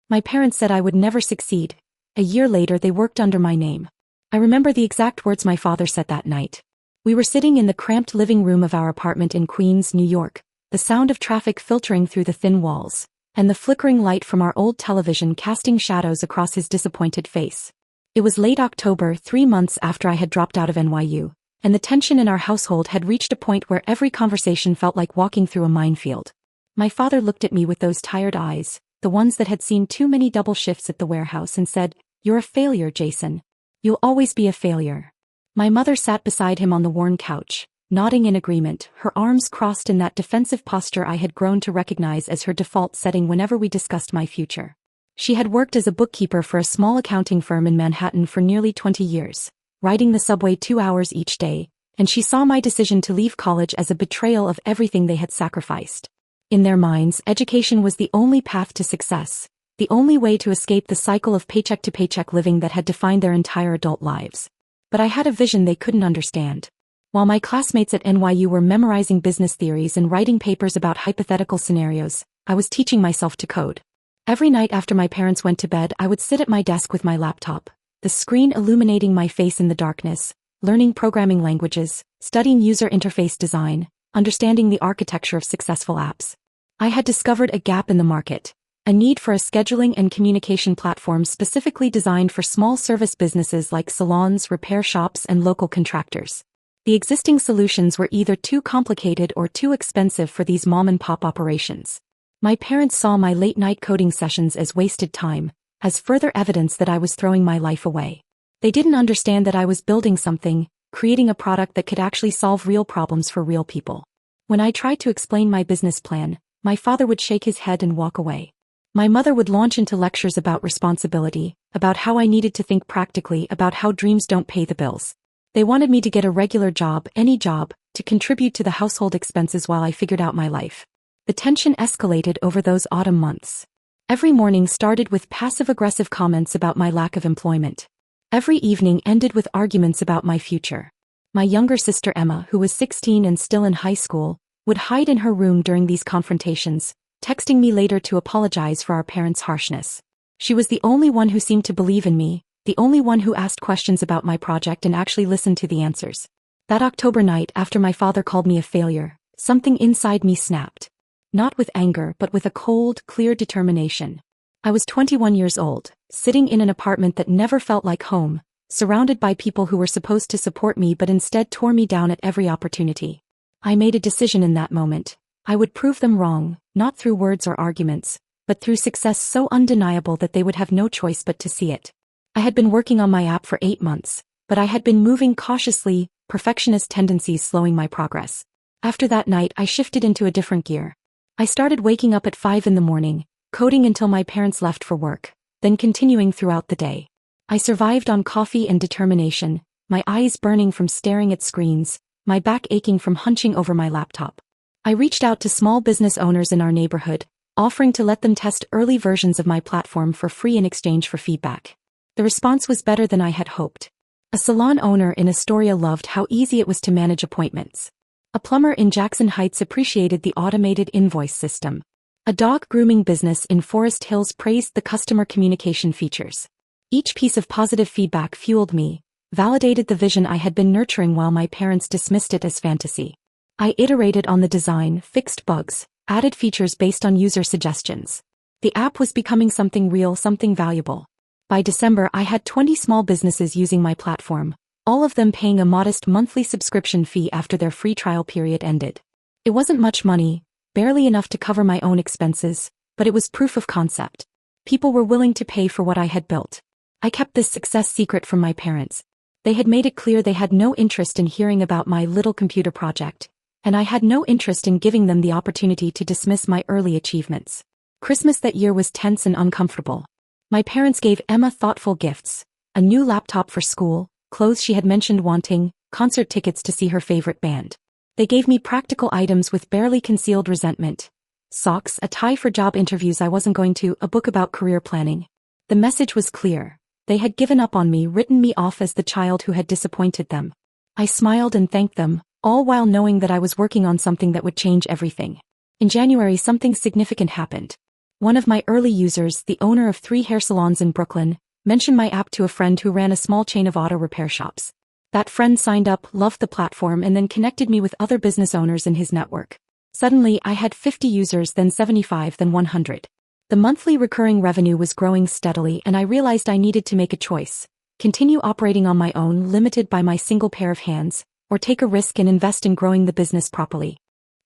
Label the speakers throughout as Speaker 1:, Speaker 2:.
Speaker 1: My parents said I would never succeed. A year later they worked under my name. I remember the exact words my father said that night. We were sitting in the cramped living room of our apartment in Queens, New York, the sound of traffic filtering through the thin walls, and the flickering light from our old television casting shadows across his disappointed face. It was late October, 3 months after I had dropped out of NYU, and the tension in our household had reached a point where every conversation felt like walking through a minefield. My father looked at me with those tired eyes, the ones that had seen too many double shifts at the warehouse, and said, "You're a failure, Jason. You'll always be a failure." My mother sat beside him on the worn couch, nodding in agreement, her arms crossed in that defensive posture I had grown to recognize as her default setting whenever we discussed my future. She had worked as a bookkeeper for a small accounting firm in Manhattan for nearly 20 years, riding the subway 2 hours each day, and she saw my decision to leave college as a betrayal of everything they had sacrificed. In their minds, education was the only path to success, the only way to escape the cycle of paycheck-to-paycheck living that had defined their entire adult lives. But I had a vision they couldn't understand. While my classmates at NYU were memorizing business theories and writing papers about hypothetical scenarios, I was teaching myself to code. Every night after my parents went to bed, I would sit at my desk with my laptop, the screen illuminating my face in the darkness, learning programming languages, studying user interface design, understanding the architecture of successful apps. I had discovered a gap in the market, a need for a scheduling and communication platform specifically designed for small service businesses like salons, repair shops, and local contractors. The existing solutions were either too complicated or too expensive for these mom-and-pop operations. My parents saw my late-night coding sessions as wasted time, as further evidence that I was throwing my life away. They didn't understand that I was building something, creating a product that could actually solve real problems for real people. When I tried to explain my business plan, my father would shake his head and walk away. My mother would launch into lectures about responsibility, about how I needed to think practically, about how dreams don't pay the bills. They wanted me to get a regular job, any job, to contribute to the household expenses while I figured out my life. The tension escalated over those autumn months. Every morning started with passive-aggressive comments about my lack of employment. Every evening ended with arguments about my future. My younger sister Emma, who was 16 and still in high school, would hide in her room during these confrontations, texting me later to apologize for our parents' harshness. She was the only one who seemed to believe in me, the only one who asked questions about my project and actually listened to the answers. That October night after my father called me a failure, something inside me snapped. Not with anger, but with a cold, clear determination. I was 21 years old, sitting in an apartment that never felt like home, surrounded by people who were supposed to support me but instead tore me down at every opportunity. I made a decision in that moment. I would prove them wrong, not through words or arguments, but through success so undeniable that they would have no choice but to see it. I had been working on my app for 8 months, but I had been moving cautiously, perfectionist tendencies slowing my progress. After that night, I shifted into a different gear. I started waking up at 5 in the morning, coding until my parents left for work, then continuing throughout the day. I survived on coffee and determination, my eyes burning from staring at screens, my back aching from hunching over my laptop. I reached out to small business owners in our neighborhood, offering to let them test early versions of my platform for free in exchange for feedback. The response was better than I had hoped. A salon owner in Astoria loved how easy it was to manage appointments. A plumber in Jackson Heights appreciated the automated invoice system. A dog grooming business in Forest Hills praised the customer communication features. Each piece of positive feedback fueled me, validated the vision I had been nurturing while my parents dismissed it as fantasy. I iterated on the design, fixed bugs, added features based on user suggestions. The app was becoming something real, something valuable. By December, I had 20 small businesses using my platform, all of them paying a modest monthly subscription fee after their free trial period ended. It wasn't much money, barely enough to cover my own expenses, but it was proof of concept. People were willing to pay for what I had built. I kept this success secret from my parents. They had made it clear they had no interest in hearing about my little computer project, and I had no interest in giving them the opportunity to dismiss my early achievements. Christmas that year was tense and uncomfortable. My parents gave Emma thoughtful gifts, a new laptop for school, clothes she had mentioned wanting, concert tickets to see her favorite band. They gave me practical items with barely concealed resentment. Socks, a tie for job interviews I wasn't going to, a book about career planning. The message was clear. They had given up on me, written me off as the child who had disappointed them. I smiled and thanked them, all while knowing that I was working on something that would change everything. In January, something significant happened. One of my early users, the owner of 3 hair salons in Brooklyn, mentioned my app to a friend who ran a small chain of auto repair shops. That friend signed up, loved the platform, and then connected me with other business owners in his network. Suddenly, I had 50 users, then 75, then 100. The monthly recurring revenue was growing steadily, and I realized I needed to make a choice: continue operating on my own, limited by my single pair of hands, or take a risk and invest in growing the business properly.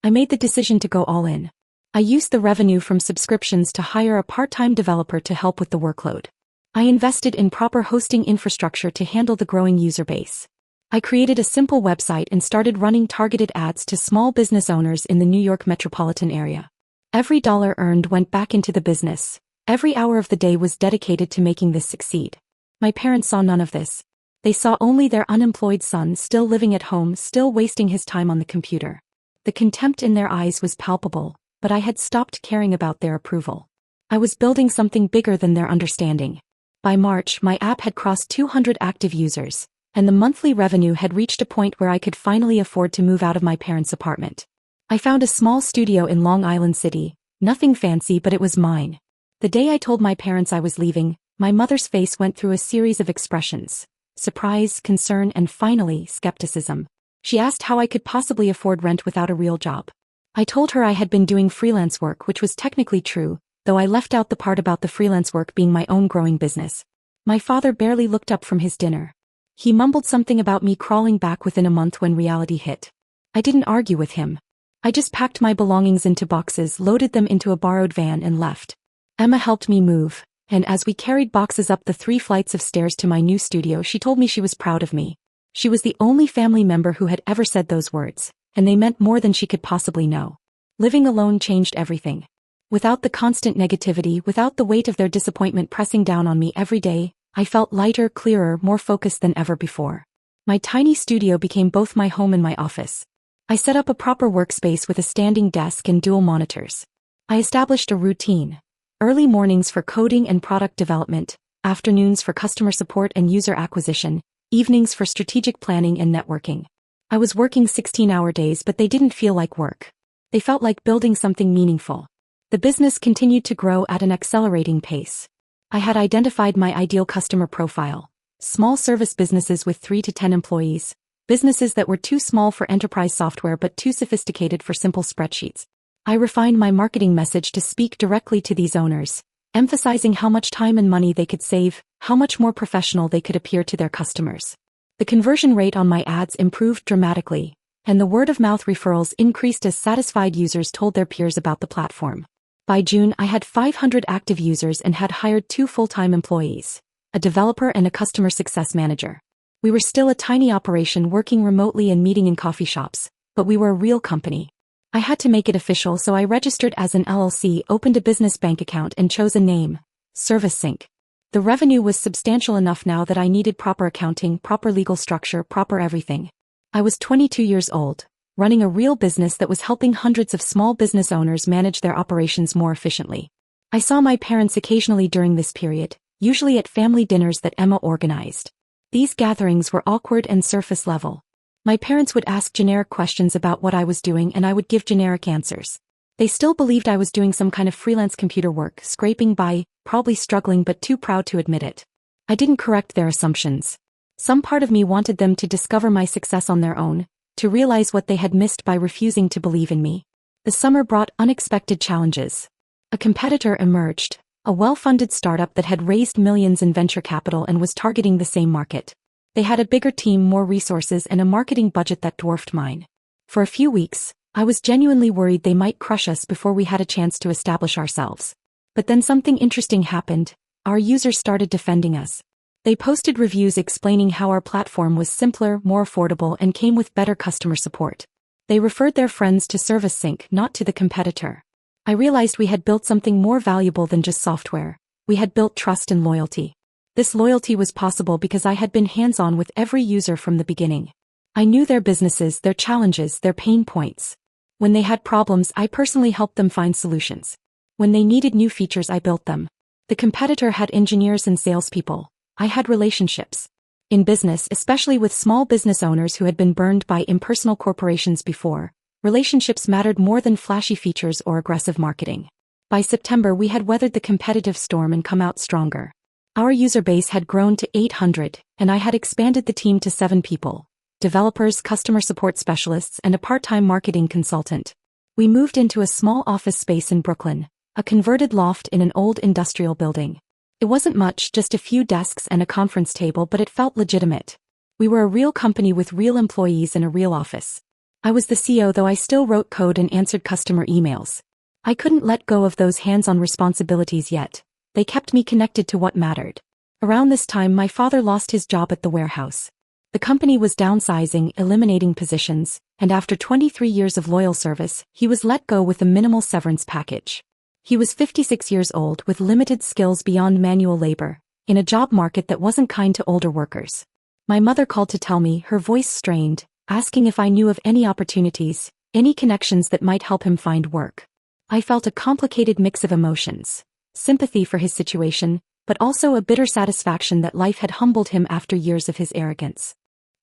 Speaker 1: I made the decision to go all in. I used the revenue from subscriptions to hire a part-time developer to help with the workload. I invested in proper hosting infrastructure to handle the growing user base. I created a simple website and started running targeted ads to small business owners in the New York metropolitan area. Every dollar earned went back into the business. Every hour of the day was dedicated to making this succeed. My parents saw none of this. They saw only their unemployed son still living at home, still wasting his time on the computer. The contempt in their eyes was palpable, but I had stopped caring about their approval. I was building something bigger than their understanding. By March, my app had crossed 200 active users, and the monthly revenue had reached a point where I could finally afford to move out of my parents' apartment. I found a small studio in Long Island City, nothing fancy, but it was mine. The day I told my parents I was leaving, my mother's face went through a series of expressions: surprise, concern, and finally, skepticism. She asked how I could possibly afford rent without a real job. I told her I had been doing freelance work, which was technically true, though I left out the part about the freelance work being my own growing business. My father barely looked up from his dinner. He mumbled something about me crawling back within a month when reality hit. I didn't argue with him. I just packed my belongings into boxes, loaded them into a borrowed van, and left. Emma helped me move, and as we carried boxes up the 3 flights of stairs to my new studio, she told me she was proud of me. She was the only family member who had ever said those words, and they meant more than she could possibly know. Living alone changed everything. Without the constant negativity, without the weight of their disappointment pressing down on me every day, I felt lighter, clearer, more focused than ever before. My tiny studio became both my home and my office. I set up a proper workspace with a standing desk and dual monitors. I established a routine: early mornings for coding and product development, afternoons for customer support and user acquisition, evenings for strategic planning and networking. I was working 16-hour days, but they didn't feel like work. They felt like building something meaningful. The business continued to grow at an accelerating pace. I had identified my ideal customer profile: small service businesses with 3 to 10 employees, businesses that were too small for enterprise software but too sophisticated for simple spreadsheets. I refined my marketing message to speak directly to these owners, emphasizing how much time and money they could save, how much more professional they could appear to their customers. The conversion rate on my ads improved dramatically, and the word-of-mouth referrals increased as satisfied users told their peers about the platform. By June, I had 500 active users and had hired 2 full-time employees, a developer and a customer success manager. We were still a tiny operation working remotely and meeting in coffee shops, but we were a real company. I had to make it official, so I registered as an LLC, opened a business bank account, and chose a name: ServiceSync. The revenue was substantial enough now that I needed proper accounting, proper legal structure, proper everything. I was 22 years old, running a real business that was helping hundreds of small business owners manage their operations more efficiently. I saw my parents occasionally during this period, usually at family dinners that Emma organized. These gatherings were awkward and surface level. My parents would ask generic questions about what I was doing and I would give generic answers. They still believed I was doing some kind of freelance computer work, scraping by, probably struggling but too proud to admit it. I didn't correct their assumptions. Some part of me wanted them to discover my success on their own, to realize what they had missed by refusing to believe in me. The summer brought unexpected challenges. A competitor emerged, a well-funded startup that had raised millions in venture capital and was targeting the same market. They had a bigger team, more resources, and a marketing budget that dwarfed mine. For a few weeks, I was genuinely worried they might crush us before we had a chance to establish ourselves. But then something interesting happened. Our users started defending us. They posted reviews explaining how our platform was simpler, more affordable, and came with better customer support. They referred their friends to ServiceSync, not to the competitor. I realized we had built something more valuable than just software. We had built trust and loyalty. This loyalty was possible because I had been hands-on with every user from the beginning. I knew their businesses, their challenges, their pain points. When they had problems, I personally helped them find solutions. When they needed new features, I built them. The competitor had engineers and salespeople. I had relationships. In business, especially with small business owners who had been burned by impersonal corporations before, relationships mattered more than flashy features or aggressive marketing. By September we had weathered the competitive storm and come out stronger. Our user base had grown to 800, and I had expanded the team to 7 people: developers, customer support specialists, and a part-time marketing consultant. We moved into a small office space in Brooklyn, a converted loft in an old industrial building. It wasn't much, just a few desks and a conference table, but it felt legitimate. We were a real company with real employees and a real office. I was the CEO, though I still wrote code and answered customer emails. I couldn't let go of those hands-on responsibilities yet. They kept me connected to what mattered. Around this time, my father lost his job at the warehouse. The company was downsizing, eliminating positions, and after 23 years of loyal service, he was let go with a minimal severance package. He was 56 years old with limited skills beyond manual labor, in a job market that wasn't kind to older workers. My mother called to tell me, her voice strained, asking if I knew of any opportunities, any connections that might help him find work. I felt a complicated mix of emotions: sympathy for his situation, but also a bitter satisfaction that life had humbled him after years of his arrogance.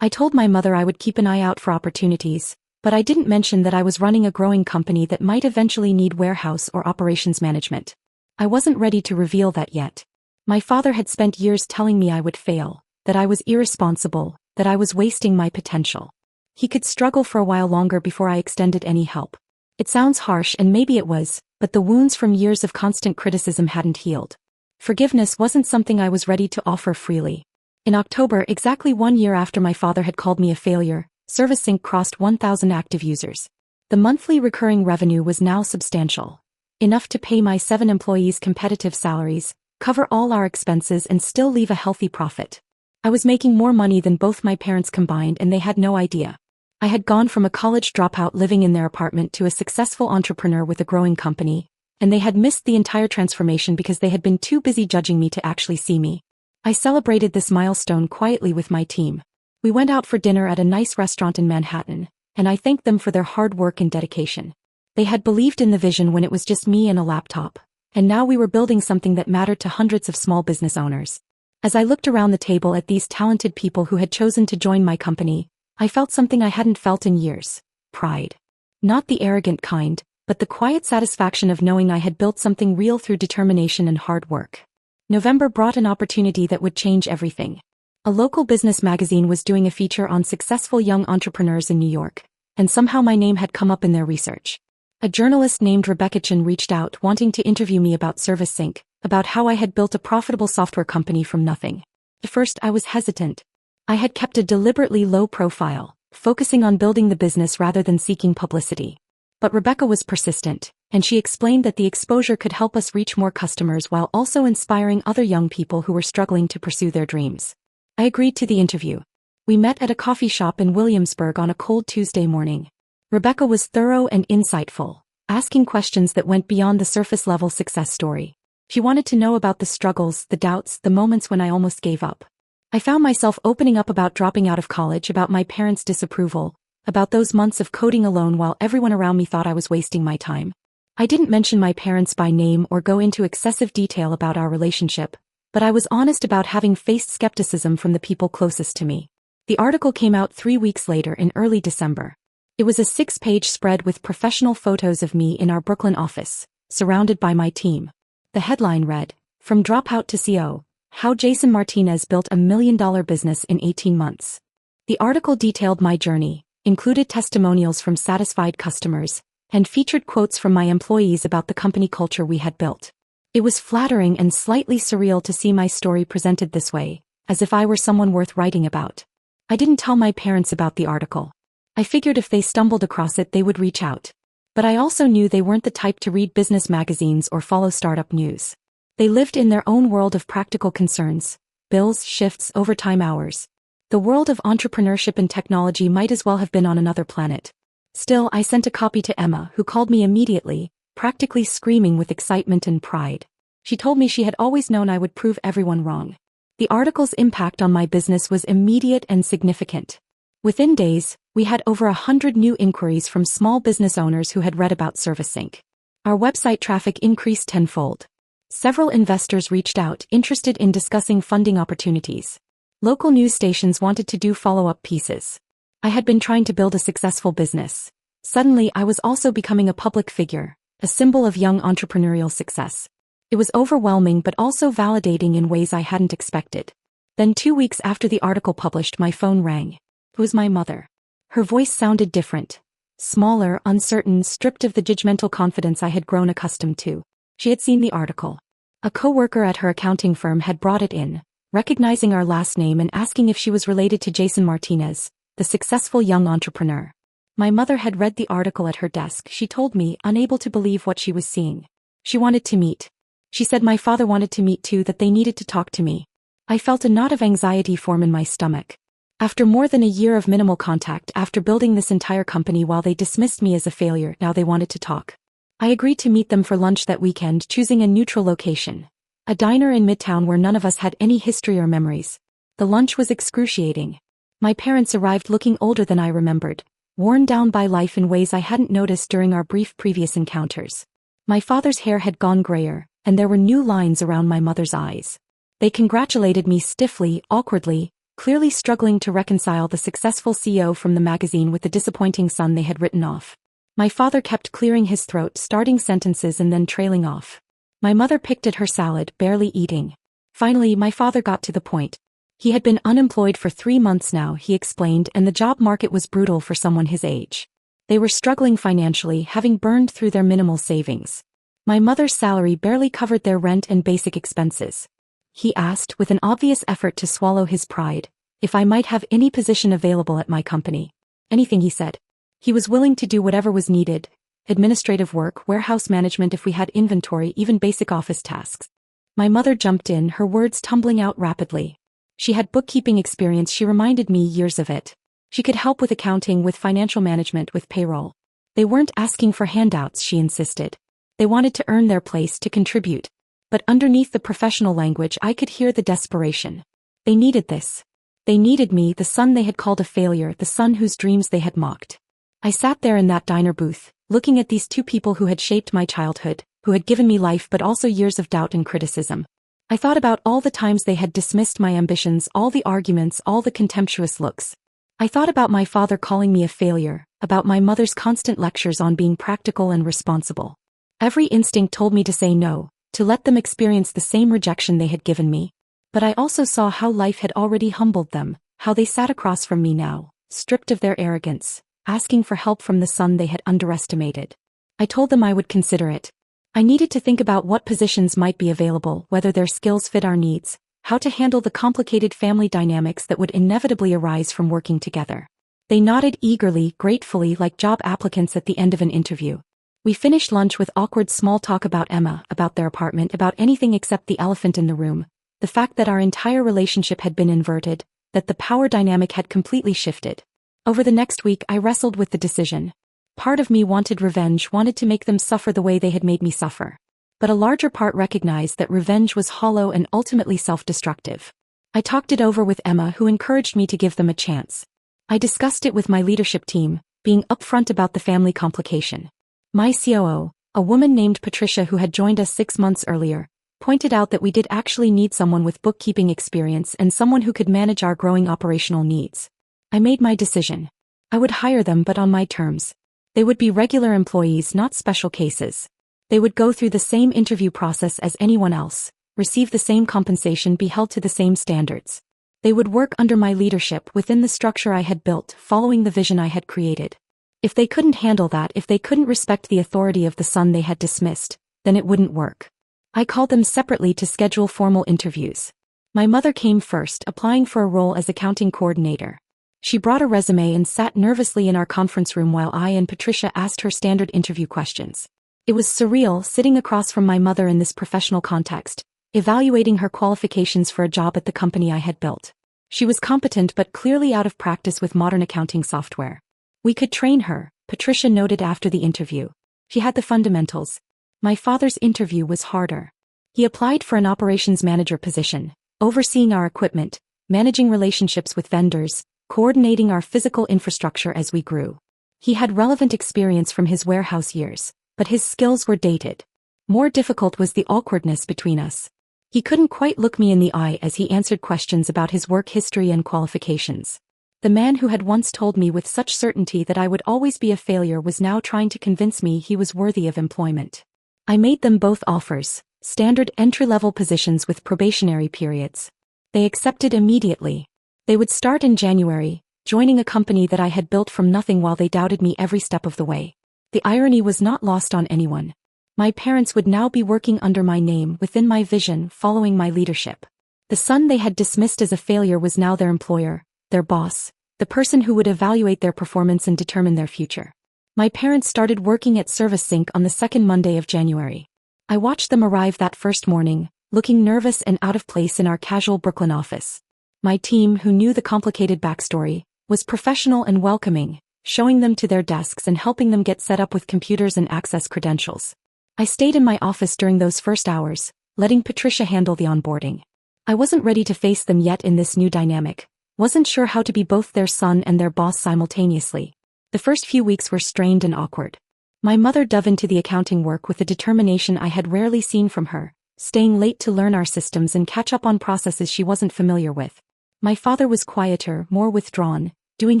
Speaker 1: I told my mother I would keep an eye out for opportunities, but I didn't mention that I was running a growing company that might eventually need warehouse or operations management. I wasn't ready to reveal that yet. My father had spent years telling me I would fail, that I was irresponsible, that I was wasting my potential. He could struggle for a while longer before I extended any help. It sounds harsh, and maybe it was, but the wounds from years of constant criticism hadn't healed. Forgiveness wasn't something I was ready to offer freely. In October, exactly 1 year after my father had called me a failure, ServiceSync crossed 1,000 active users. The monthly recurring revenue was now substantial. Enough to pay my 7 employees competitive salaries, cover all our expenses, and still leave a healthy profit. I was making more money than both my parents combined, and they had no idea. I had gone from a college dropout living in their apartment to a successful entrepreneur with a growing company, and they had missed the entire transformation because they had been too busy judging me to actually see me. I celebrated this milestone quietly with my team. We went out for dinner at a nice restaurant in Manhattan, and I thanked them for their hard work and dedication. They had believed in the vision when it was just me and a laptop, and now we were building something that mattered to hundreds of small business owners. As I looked around the table at these talented people who had chosen to join my company, I felt something I hadn't felt in years: pride. Not the arrogant kind, but the quiet satisfaction of knowing I had built something real through determination and hard work. November brought an opportunity that would change everything. A local business magazine was doing a feature on successful young entrepreneurs in New York, and somehow my name had come up in their research. A journalist named Rebecca Chen reached out wanting to interview me about ServiceSync, about how I had built a profitable software company from nothing. At first I was hesitant. I had kept a deliberately low profile, focusing on building the business rather than seeking publicity. But Rebecca was persistent, and she explained that the exposure could help us reach more customers while also inspiring other young people who were struggling to pursue their dreams. I agreed to the interview. We met at a coffee shop in Williamsburg on a cold Tuesday morning. Rebecca was thorough and insightful, asking questions that went beyond the surface-level success story. She wanted to know about the struggles, the doubts, the moments when I almost gave up. I found myself opening up about dropping out of college, about my parents' disapproval, about those months of coding alone while everyone around me thought I was wasting my time. I didn't mention my parents by name or go into excessive detail about our relationship, but I was honest about having faced skepticism from the people closest to me. The article came out 3 weeks later in early December. It was a 6-page spread with professional photos of me in our Brooklyn office, surrounded by my team. The headline read, "From Dropout to CEO, How Jason Martinez Built a $1 million Business in 18 Months." The article detailed my journey, included testimonials from satisfied customers, and featured quotes from my employees about the company culture we had built. It was flattering and slightly surreal to see my story presented this way, as if I were someone worth writing about. I didn't tell my parents about the article. I figured if they stumbled across it they would reach out. But I also knew they weren't the type to read business magazines or follow startup news. They lived in their own world of practical concerns: bills, shifts, overtime hours. The world of entrepreneurship and technology might as well have been on another planet. Still, I sent a copy to Emma, who called me immediately, practically screaming with excitement and pride. She told me she had always known I would prove everyone wrong. The article's impact on my business was immediate and significant. Within days, we had over 100 new inquiries from small business owners who had read about ServiceSync. Our website traffic increased tenfold. Several investors reached out, interested in discussing funding opportunities. Local news stations wanted to do follow-up pieces. I had been trying to build a successful business. Suddenly I was also becoming a public figure, a symbol of young entrepreneurial success. It was overwhelming but also validating in ways I hadn't expected. Then 2 weeks after the article published, my phone rang. It was my mother. Her voice sounded different. Smaller, uncertain, stripped of the judgmental confidence I had grown accustomed to. She had seen the article. A co-worker at her accounting firm had brought it in, recognizing our last name and asking if she was related to Jason Martinez, the successful young entrepreneur. My mother had read the article at her desk, she told me, unable to believe what she was seeing. She wanted to meet. She said my father wanted to meet too, that they needed to talk to me. I felt a knot of anxiety form in my stomach. After more than a year of minimal contact, after building this entire company while they dismissed me as a failure, now they wanted to talk. I agreed to meet them for lunch that weekend, choosing a neutral location. A diner in Midtown where none of us had any history or memories. The lunch was excruciating. My parents arrived looking older than I remembered, worn down by life in ways I hadn't noticed during our brief previous encounters. My father's hair had gone grayer, and there were new lines around my mother's eyes. They congratulated me stiffly, awkwardly, clearly struggling to reconcile the successful CEO from the magazine with the disappointing son they had written off. My father kept clearing his throat, starting sentences and then trailing off. My mother picked at her salad, barely eating. Finally, my father got to the point. He had been unemployed for 3 months now, he explained, and the job market was brutal for someone his age. They were struggling financially, having burned through their minimal savings. My mother's salary barely covered their rent and basic expenses. He asked, with an obvious effort to swallow his pride, if I might have any position available at my company. Anything, he said. He was willing to do whatever was needed. Administrative work, warehouse management if we had inventory, even basic office tasks. My mother jumped in, her words tumbling out rapidly. She had bookkeeping experience, she reminded me years of it. She could help with accounting, with financial management, with payroll. They weren't asking for handouts, she insisted. They wanted to earn their place, to contribute. But underneath the professional language I could hear the desperation. They needed this. They needed me, the son they had called a failure, the son whose dreams they had mocked. I sat there in that diner booth, looking at these two people who had shaped my childhood, who had given me life but also years of doubt and criticism. I thought about all the times they had dismissed my ambitions, all the arguments, all the contemptuous looks. I thought about my father calling me a failure, about my mother's constant lectures on being practical and responsible. Every instinct told me to say no, to let them experience the same rejection they had given me. But I also saw how life had already humbled them, how they sat across from me now, stripped of their arrogance, asking for help from the son they had underestimated. I told them I would consider it. I needed to think about what positions might be available, whether their skills fit our needs, how to handle the complicated family dynamics that would inevitably arise from working together. They nodded eagerly, gratefully, like job applicants at the end of an interview. We finished lunch with awkward small talk about Emma, about their apartment, about anything except the elephant in the room, the fact that our entire relationship had been inverted, that the power dynamic had completely shifted. Over the next week I wrestled with the decision. Part of me wanted revenge, wanted to make them suffer the way they had made me suffer. But a larger part recognized that revenge was hollow and ultimately self-destructive. I talked it over with Emma, who encouraged me to give them a chance. I discussed it with my leadership team, being upfront about the family complication. My COO, a woman named Patricia who had joined us 6 months earlier, pointed out that we did actually need someone with bookkeeping experience and someone who could manage our growing operational needs. I made my decision. I would hire them, but on my terms. They would be regular employees, not special cases. They would go through the same interview process as anyone else, receive the same compensation, be held to the same standards. They would work under my leadership within the structure I had built, following the vision I had created. If they couldn't handle that, if they couldn't respect the authority of the son they had dismissed, then it wouldn't work. I called them separately to schedule formal interviews. My mother came first, applying for a role as accounting coordinator. She brought a resume and sat nervously in our conference room while I and Patricia asked her standard interview questions. It was surreal sitting across from my mother in this professional context, evaluating her qualifications for a job at the company I had built. She was competent but clearly out of practice with modern accounting software. We could train her, Patricia noted after the interview. She had the fundamentals. My father's interview was harder. He applied for an operations manager position, overseeing our equipment, managing relationships with vendors, coordinating our physical infrastructure as we grew. He had relevant experience from his warehouse years, but his skills were dated. More difficult was the awkwardness between us. He couldn't quite look me in the eye as he answered questions about his work history and qualifications. The man who had once told me with such certainty that I would always be a failure was now trying to convince me he was worthy of employment. I made them both offers, standard entry-level positions with probationary periods. They accepted immediately. They would start in January, joining a company that I had built from nothing while they doubted me every step of the way. The irony was not lost on anyone. My parents would now be working under my name within my vision, following my leadership. The son they had dismissed as a failure was now their employer, their boss, the person who would evaluate their performance and determine their future. My parents started working at ServiceSync on the second Monday of January. I watched them arrive that first morning, looking nervous and out of place in our casual Brooklyn office. My team, who knew the complicated backstory, was professional and welcoming, showing them to their desks and helping them get set up with computers and access credentials. I stayed in my office during those first hours, letting Patricia handle the onboarding. I wasn't ready to face them yet in this new dynamic, wasn't sure how to be both their son and their boss simultaneously. The first few weeks were strained and awkward. My mother dove into the accounting work with a determination I had rarely seen from her, staying late to learn our systems and catch up on processes she wasn't familiar with. My father was quieter, more withdrawn, doing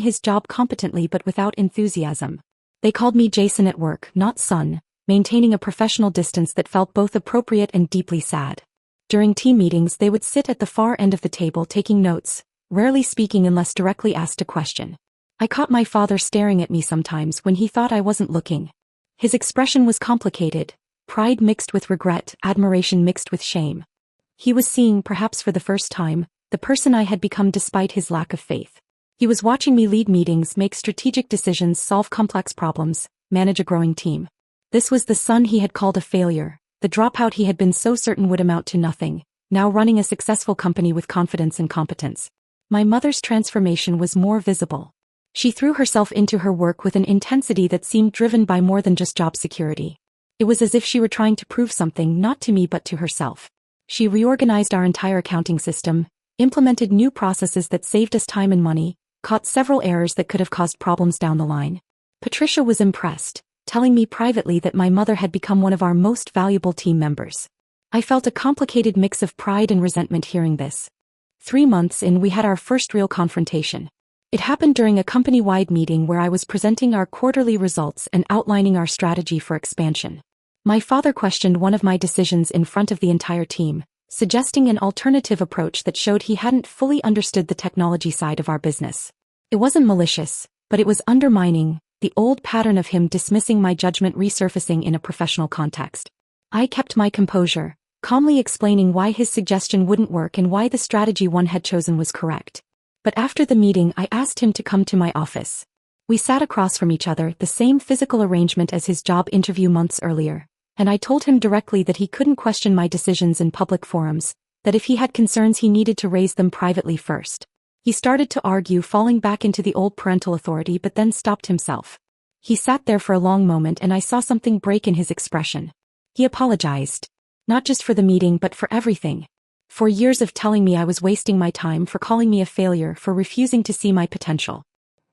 Speaker 1: his job competently but without enthusiasm. They called me Jason at work, not son, maintaining a professional distance that felt both appropriate and deeply sad. During team meetings they would sit at the far end of the table taking notes, rarely speaking unless directly asked a question. I caught my father staring at me sometimes when he thought I wasn't looking. His expression was complicated, pride mixed with regret, admiration mixed with shame. He was seeing, perhaps for the first time, the person I had become despite his lack of faith. He was watching me lead meetings, make strategic decisions, solve complex problems, manage a growing team. This was the son he had called a failure, the dropout he had been so certain would amount to nothing, now running a successful company with confidence and competence. My mother's transformation was more visible. She threw herself into her work with an intensity that seemed driven by more than just job security. It was as if she were trying to prove something not to me but to herself. She reorganized our entire accounting system, implemented new processes that saved us time and money, caught several errors that could have caused problems down the line. Patricia was impressed, telling me privately that my mother had become one of our most valuable team members. I felt a complicated mix of pride and resentment hearing this. 3 months in, we had our first real confrontation. It happened during a company-wide meeting where I was presenting our quarterly results and outlining our strategy for expansion. My father questioned one of my decisions in front of the entire team, suggesting an alternative approach that showed he hadn't fully understood the technology side of our business. It wasn't malicious, but it was undermining, the old pattern of him dismissing my judgment resurfacing in a professional context. I kept my composure, calmly explaining why his suggestion wouldn't work and why the strategy one had chosen was correct. But after the meeting I asked him to come to my office. We sat across from each other, the same physical arrangement as his job interview months earlier, and I told him directly that he couldn't question my decisions in public forums, that if he had concerns he needed to raise them privately first. He started to argue, falling back into the old parental authority, but then stopped himself. He sat there for a long moment and I saw something break in his expression. He apologized. Not just for the meeting but for everything. For years of telling me I was wasting my time, for calling me a failure, for refusing to see my potential.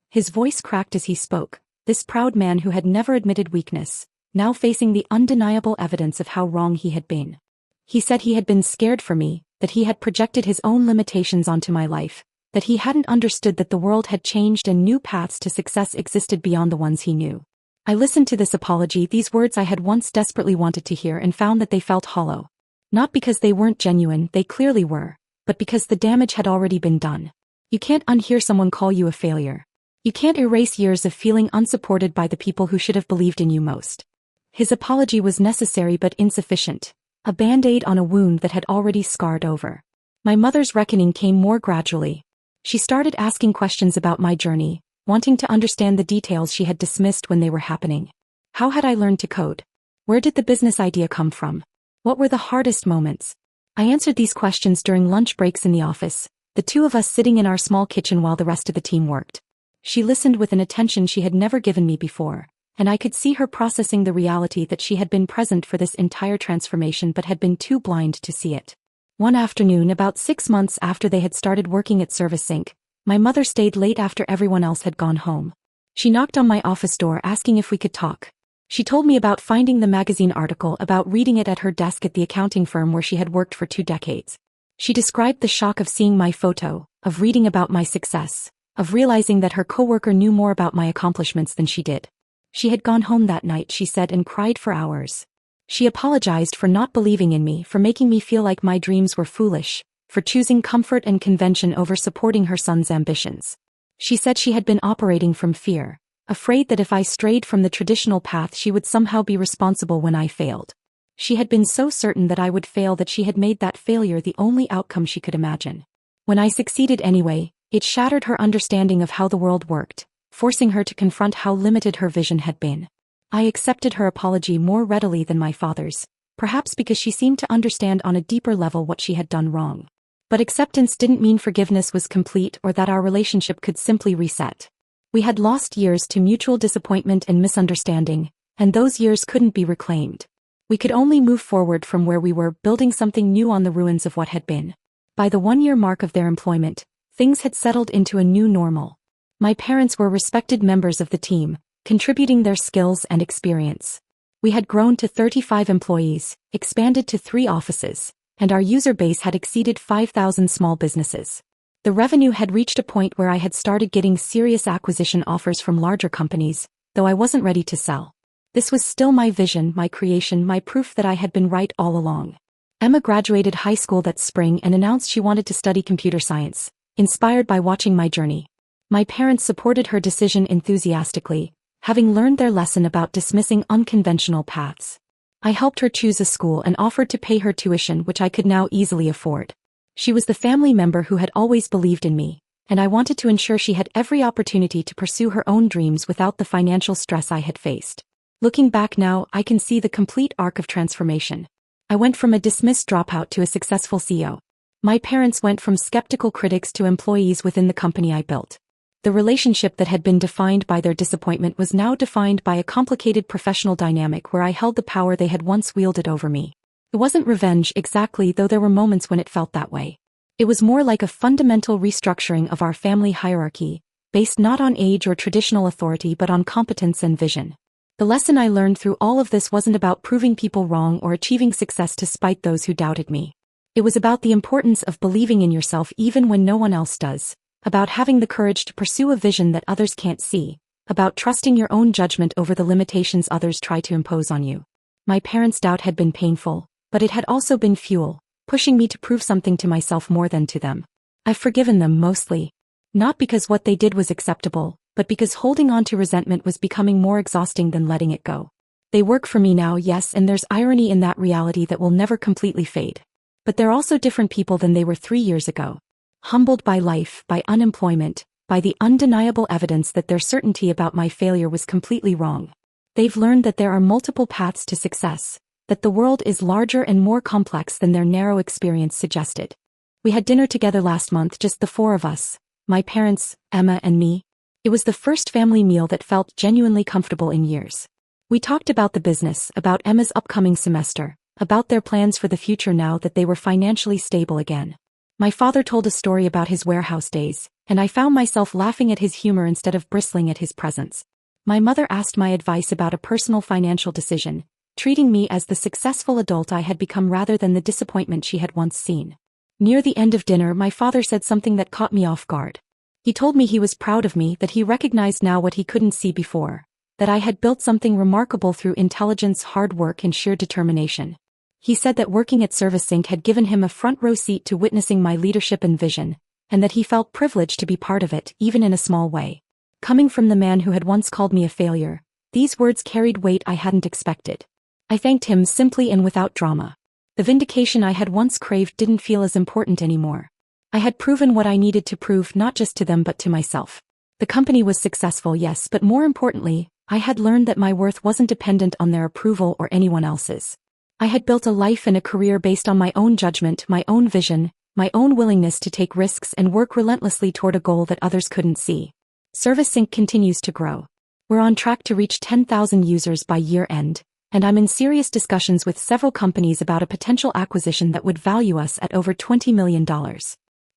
Speaker 1: His voice cracked as he spoke, this proud man who had never admitted weakness, now facing the undeniable evidence of how wrong he had been. He said he had been scared for me, that he had projected his own limitations onto my life, that he hadn't understood that the world had changed and new paths to success existed beyond the ones he knew. I listened to this apology, these words I had once desperately wanted to hear, and found that they felt hollow. Not because they weren't genuine, they clearly were, but because the damage had already been done. You can't unhear someone call you a failure. You can't erase years of feeling unsupported by the people who should have believed in you most. His apology was necessary but insufficient, a band-aid on a wound that had already scarred over. My mother's reckoning came more gradually. She started asking questions about my journey, wanting to understand the details she had dismissed when they were happening. How had I learned to code? Where did the business idea come from? What were the hardest moments? I answered these questions during lunch breaks in the office, the two of us sitting in our small kitchen while the rest of the team worked. She listened with an attention she had never given me before, and I could see her processing the reality that she had been present for this entire transformation but had been too blind to see it. One afternoon, about 6 months after they had started working at ServiceSync, my mother stayed late after everyone else had gone home. She knocked on my office door asking if we could talk. She told me about finding the magazine article, about reading it at her desk at the accounting firm where she had worked for 2 decades. She described the shock of seeing my photo, of reading about my success, of realizing that her coworker knew more about my accomplishments than she did. She had gone home that night, she said, and cried for hours. She apologized for not believing in me, for making me feel like my dreams were foolish, for choosing comfort and convention over supporting her son's ambitions. She said she had been operating from fear, afraid that if I strayed from the traditional path she would somehow be responsible when I failed. She had been so certain that I would fail that she had made that failure the only outcome she could imagine. When I succeeded anyway, it shattered her understanding of how the world worked, forcing her to confront how limited her vision had been. I accepted her apology more readily than my father's, perhaps because she seemed to understand on a deeper level what she had done wrong. But acceptance didn't mean forgiveness was complete or that our relationship could simply reset. We had lost years to mutual disappointment and misunderstanding, and those years couldn't be reclaimed. We could only move forward from where we were, building something new on the ruins of what had been. By the 1-year mark of their employment, things had settled into a new normal. My parents were respected members of the team, contributing their skills and experience. We had grown to 35 employees, expanded to 3 offices, and our user base had exceeded 5,000 small businesses. The revenue had reached a point where I had started getting serious acquisition offers from larger companies, though I wasn't ready to sell. This was still my vision, my creation, my proof that I had been right all along. Emma graduated high school that spring and announced she wanted to study computer science, inspired by watching my journey. My parents supported her decision enthusiastically, having learned their lesson about dismissing unconventional paths. I helped her choose a school and offered to pay her tuition, which I could now easily afford. She was the family member who had always believed in me, and I wanted to ensure she had every opportunity to pursue her own dreams without the financial stress I had faced. Looking back now, I can see the complete arc of transformation. I went from a dismissed dropout to a successful CEO. My parents went from skeptical critics to employees within the company I built. The relationship that had been defined by their disappointment was now defined by a complicated professional dynamic where I held the power they had once wielded over me. It wasn't revenge exactly, though there were moments when it felt that way. It was more like a fundamental restructuring of our family hierarchy, based not on age or traditional authority but on competence and vision. The lesson I learned through all of this wasn't about proving people wrong or achieving success to spite those who doubted me. It was about the importance of believing in yourself even when no one else does, about having the courage to pursue a vision that others can't see, about trusting your own judgment over the limitations others try to impose on you. My parents' doubt had been painful, but it had also been fuel, pushing me to prove something to myself more than to them. I've forgiven them mostly. Not because what they did was acceptable, but because holding on to resentment was becoming more exhausting than letting it go. They work for me now, yes, and there's irony in that reality that will never completely fade. But they're also different people than they were 3 years ago. Humbled by life, by unemployment, by the undeniable evidence that their certainty about my failure was completely wrong. They've learned that there are multiple paths to success, that the world is larger and more complex than their narrow experience suggested. We had dinner together last month, just the 4 of us, my parents, Emma and me. It was the first family meal that felt genuinely comfortable in years. We talked about the business, about Emma's upcoming semester, about their plans for the future now that they were financially stable again. My father told a story about his warehouse days, and I found myself laughing at his humor instead of bristling at his presence. My mother asked my advice about a personal financial decision, treating me as the successful adult I had become rather than the disappointment she had once seen. Near the end of dinner, my father said something that caught me off guard. He told me he was proud of me, that he recognized now what he couldn't see before, that I had built something remarkable through intelligence, hard work, and sheer determination. He said that working at ServiceSync had given him a front-row seat to witnessing my leadership and vision, and that he felt privileged to be part of it, even in a small way. Coming from the man who had once called me a failure, these words carried weight I hadn't expected. I thanked him simply and without drama. The vindication I had once craved didn't feel as important anymore. I had proven what I needed to prove, not just to them but to myself. The company was successful, yes, but more importantly, I had learned that my worth wasn't dependent on their approval or anyone else's. I had built a life and a career based on my own judgment, my own vision, my own willingness to take risks and work relentlessly toward a goal that others couldn't see. ServiceSync continues to grow. We're on track to reach 10,000 users by year end, and I'm in serious discussions with several companies about a potential acquisition that would value us at over $20 million.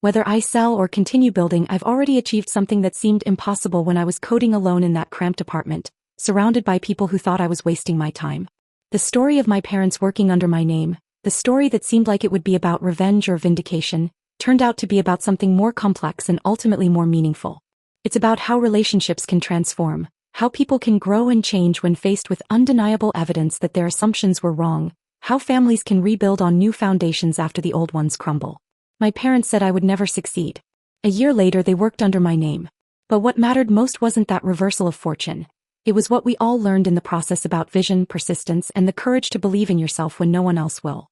Speaker 1: Whether I sell or continue building, I've already achieved something that seemed impossible when I was coding alone in that cramped apartment, surrounded by people who thought I was wasting my time. The story of my parents working under my name, the story that seemed like it would be about revenge or vindication, turned out to be about something more complex and ultimately more meaningful. It's about how relationships can transform, how people can grow and change when faced with undeniable evidence that their assumptions were wrong, how families can rebuild on new foundations after the old ones crumble. My parents said I would never succeed. A year later they worked under my name. But what mattered most wasn't that reversal of fortune. It was what we all learned in the process about vision, persistence, and the courage to believe in yourself when no one else will.